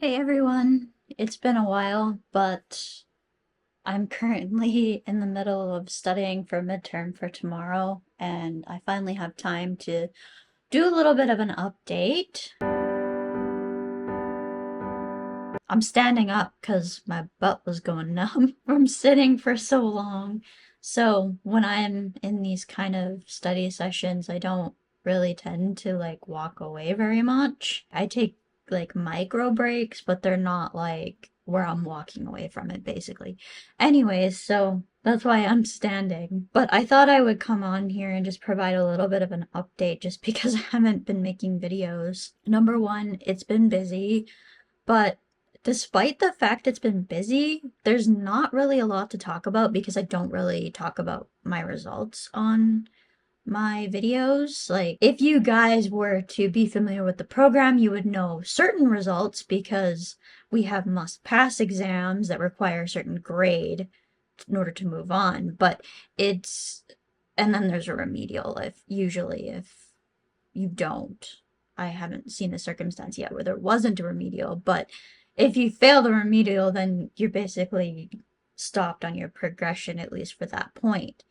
Hey everyone, it's been a while, but I'm currently in the middle of studying for midterm for tomorrow, and I finally have time to do a little bit of an update. I'm standing up because my butt was going numb from sitting for so long. So when I'm in these kind of study sessions, I don't really tend to like walk away very much. I take like micro breaks, but they're not like where I'm walking away from it basically. Anyways, so that's why I'm standing. But I thought I would come on here and just provide a little bit of an update just because I haven't been making videos. Number one, it's been busy. But despite the fact it's been busy, there's not really a lot to talk about because I don't really talk about my results on my videos. Like, if you guys were to be familiar with the program, you would know certain results because we have must pass exams that require a certain grade in order to move on. But it's, and then there's a remedial if you don't. I haven't seen a circumstance yet where there wasn't a remedial, but if you fail the remedial, then you're basically stopped on your progression, at least for that point.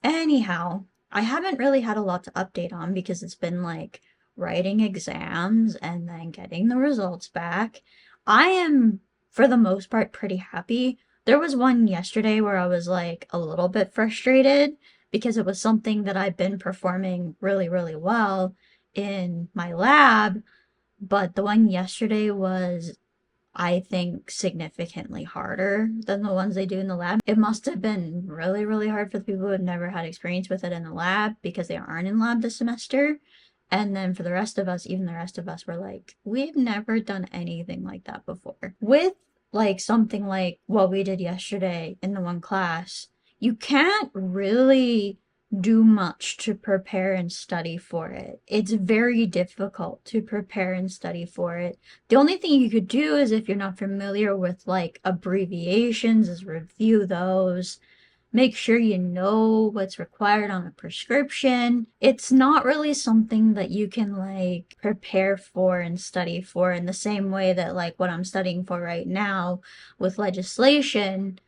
Anyhow, I haven't really had a lot to update on because it's been like writing exams and then getting the results back. I am, for the most part, pretty happy. There was one yesterday where I was like a little bit frustrated because it was something that I've been performing really, really well in my lab, but the one yesterday was, I think, significantly harder than the ones they do in the lab. It must have been really, really hard for the people who have never had experience with it in the lab because they aren't in lab this semester. And then for the rest of us, even the rest of us were like, we've never done anything like that before. With like something like what we did yesterday in the one class, you can't really do much to prepare and study for it. It's very difficult to prepare and study for it. The only thing you could do is if you're not familiar with like abbreviations is review those. Make sure you know what's required on a prescription. It's not really something that you can like prepare for and study for in the same way that like what I'm studying for right now with legislation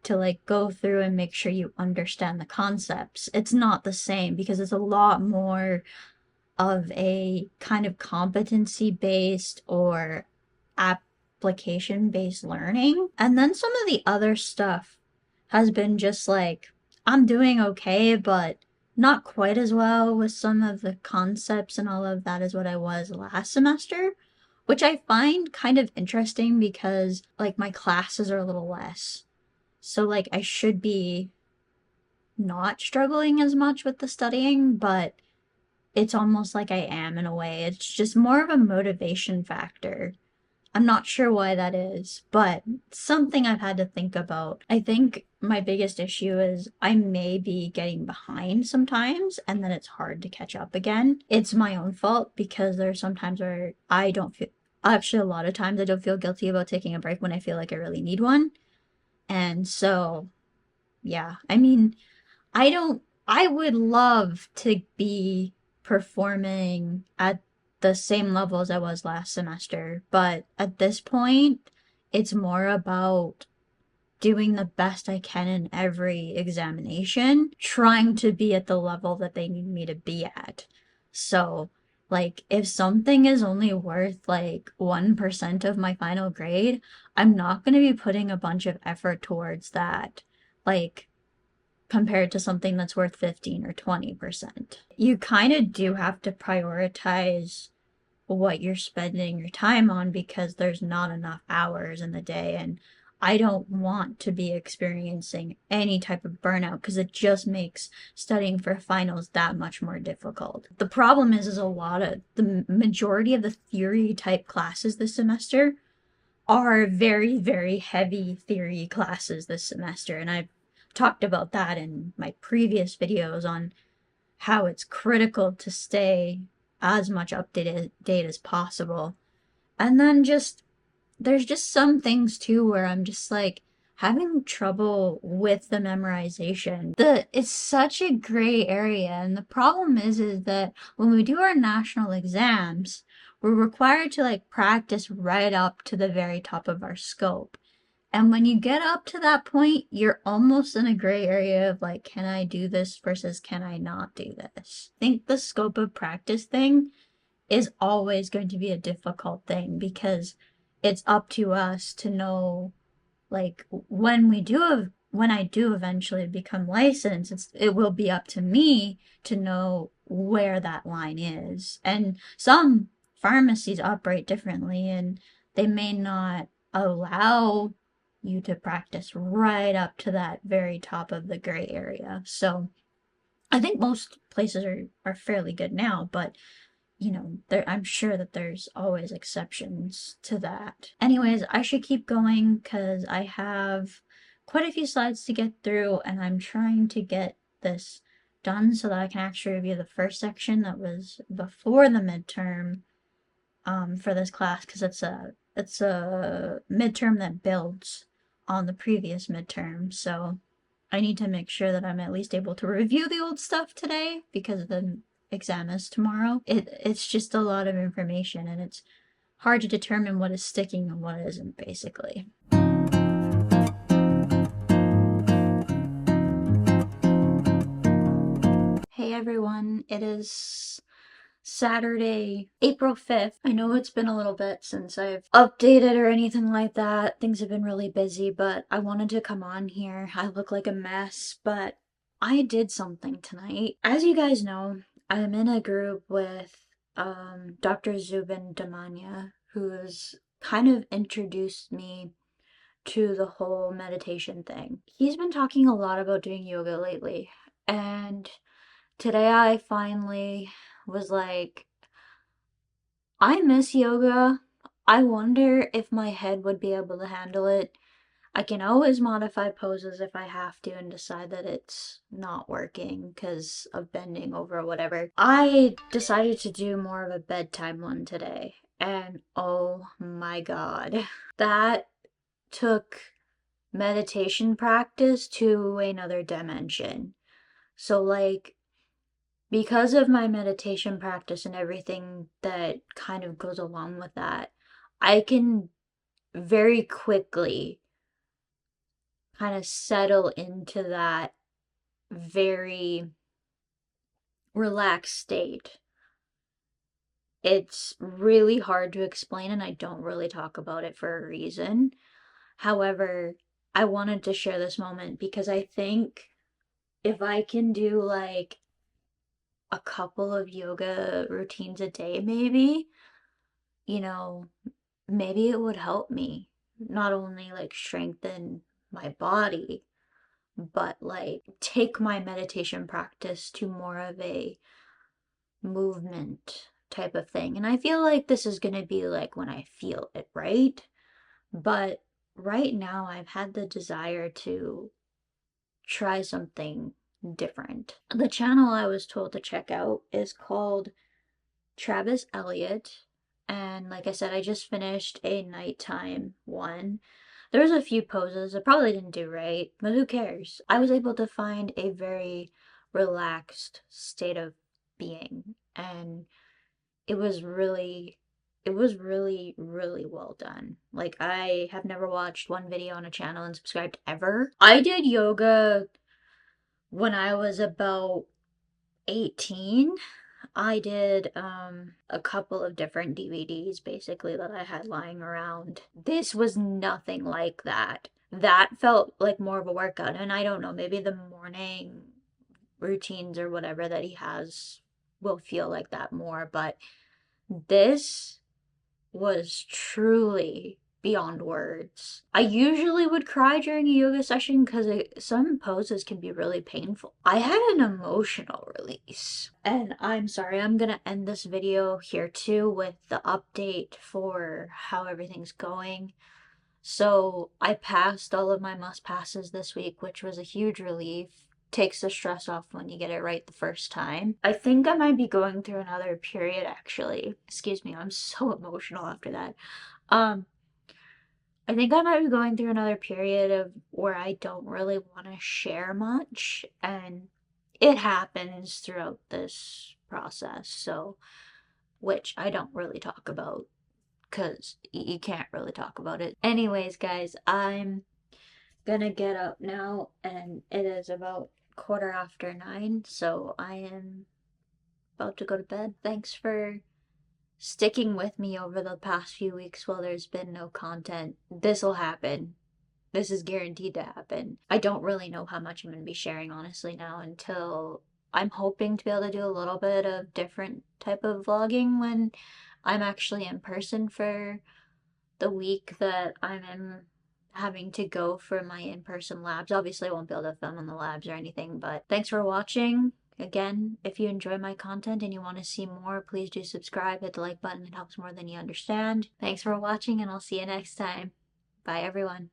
to like go through and make sure you understand the concepts. It's not the same because it's a lot more of a kind of competency based or application based learning. And then some of the other stuff has been just like, I'm doing okay, but not quite as well with some of the concepts and all of that as what I was last semester, which I find kind of interesting because like my classes are a little less. So like I should be not struggling as much with the studying, but it's almost like I am in a way. It's just more of a motivation factor. I'm not sure why that is, but something I've had to think about. I think my biggest issue is I may be getting behind sometimes and then it's hard to catch up again. It's my own fault because there's some times where I don't feel, actually, a lot of times I don't feel guilty about taking a break when I feel like I really need one. And so, yeah, I mean, I don't, I would love to be performing at the same level as I was last semester, but at this point, it's more about doing the best I can in every examination, trying to be at the level that they need me to be at. So, like, if something is only worth like 1% of my final grade, I'm not going to be putting a bunch of effort towards that. Like, compared to something that's worth 15 or 20%. You kind of do have to prioritize what you're spending your time on because there's not enough hours in the day, and I don't want to be experiencing any type of burnout because it just makes studying for finals that much more difficult. The problem is a lot of the majority of the theory type classes this semester are very, very heavy theory classes this semester, and I've talked about that in my previous videos on how it's critical to stay as much updated date as possible. And then just there's just some things too where I'm just like having trouble with the memorization. It's such a gray area, and the problem is that when we do our national exams, we're required to like practice right up to the very top of our scope. And when you get up to that point, you're almost in a gray area of like, can I do this versus can I not do this? I think the scope of practice thing is always going to be a difficult thing because it's up to us to know, like, when I do eventually become licensed, it will be up to me to know where that line is. And some pharmacies operate differently, and they may not allow you to practice right up to that very top of the gray area. So I think most places are fairly good now, but I'm sure that there's always exceptions to that. Anyways, I should keep going because I have quite a few slides to get through, and I'm trying to get this done so that I can actually review the first section that was before the midterm for this class, because it's a midterm that builds on the previous midterm. So I need to make sure that I'm at least able to review the old stuff today because the exam is tomorrow. It's just a lot of information, and it's hard to determine what is sticking and what isn't, basically. Hey everyone, it is Saturday, April 5th. I know it's been a little bit since I've updated or anything like that. Things have been really busy, but I wanted to come on here. I look like a mess, but I did something tonight. As you guys know, I'm in a group with Dr. Zubin Damania, who has kind of introduced me to the whole meditation thing. He's been talking a lot about doing yoga lately, and today I finally was like, I miss yoga. I wonder if my head would be able to handle it. I can always modify poses if I have to and decide that it's not working because of bending over or whatever. I decided to do more of a bedtime one today, and oh my god, that took meditation practice to another dimension. So, like, because of my meditation practice and everything that kind of goes along with that, I can very quickly kind of settle into that very relaxed state. It's really hard to explain, and I don't really talk about it for a reason. However, I wanted to share this moment because I think if I can do like a couple of yoga routines a day, maybe, you know, maybe it would help me not only like strengthen my body, but like take my meditation practice to more of a movement type of thing. And I feel like this is going to be like when I feel it, right? But right now, I've had the desire to try something different. The channel I was told to check out is called Travis Elliott. And like I said, I just finished a nighttime one. There was a few poses I probably didn't do right, but who cares? I was able to find a very relaxed state of being, and it was really really well done. Like, I have never watched one video on a channel and subscribed ever. I did yoga when I was about 18. I did a couple of different DVDs basically that I had lying around. This was nothing like that. That felt like more of a workout, and I don't know, maybe the morning routines or whatever that he has will feel like that more, but this was truly beyond words. I usually would cry during a yoga session because some poses can be really painful. I had an emotional release. And I'm sorry, I'm gonna end this video here too with the update for how everything's going. So I passed all of my must passes this week, which was a huge relief. Takes the stress off when you get it right the first time. I think I might be going through another period actually. Excuse me, I'm so emotional after that. I think I might be going through another period of where I don't really want to share much, and it happens throughout this process. So which I don't really talk about because you can't really talk about it. Anyways, guys, I'm gonna get up now, and it is about 9:15, so I am about to go to bed. Thanks for sticking with me over the past few weeks while there's been no content. This'll happen. This is guaranteed to happen. I don't really know how much I'm going to be sharing, honestly, now until I'm hoping to be able to do a little bit of different type of vlogging when I'm actually in person for the week that I'm in having to go for my in-person labs. Obviously, I won't be able to film in the labs or anything, but thanks for watching. Again, if you enjoy my content and you want to see more, please do subscribe, hit the like button, it helps more than you understand. Thanks for watching, and I'll see you next time. Bye, everyone.